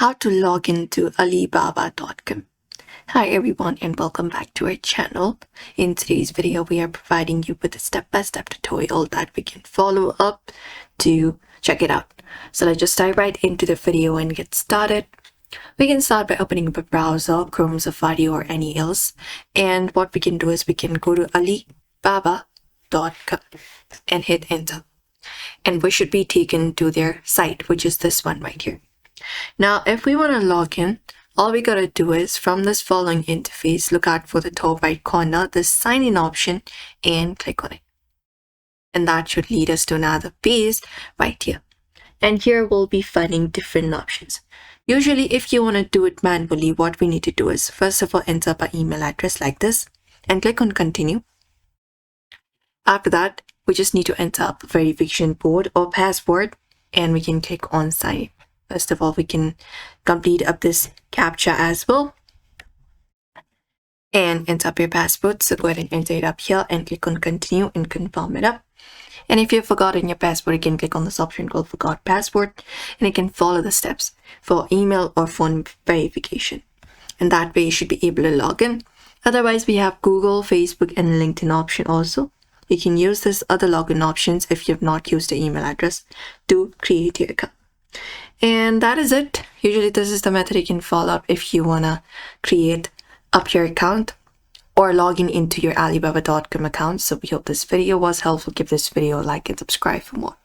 How to log into Alibaba.com. Hi everyone and welcome back to our channel. In today's video, we are providing you with a step-by-step tutorial that we can follow up to check it out. So let's just dive right into the video and get started. We can start by opening up a browser, Chrome, Safari or any else. And what we can do is we can go to Alibaba.com and hit enter. And we should be taken to their site, which is this one right here. Now, if we want to log in, all we gotta do is from this following interface, look out for the top right corner, the sign in option, and click on it. And that should lead us to another page right here. And here we'll be finding different options. Usually, if you want to do it manually, what we need to do is first of all enter our email address like this and click on continue. After that, we just need to enter up a verification code or password and we can click on sign in. First of all, we can complete up this captcha as well and enter up your password. So go ahead and enter it up here and click on continue and confirm it up. And if you've forgotten your password, you can click on this option called forgot password and you can follow the steps for email or phone verification. And that way you should be able to log in. Otherwise, we have Google, Facebook and LinkedIn option also. You can use this other login options if you have not used the email address to create your account. And that is it. Usually this is the method you can follow up if you want to create up your account or log in into your Alibaba.com account. So we hope this video was helpful. Give this video a like and subscribe for more.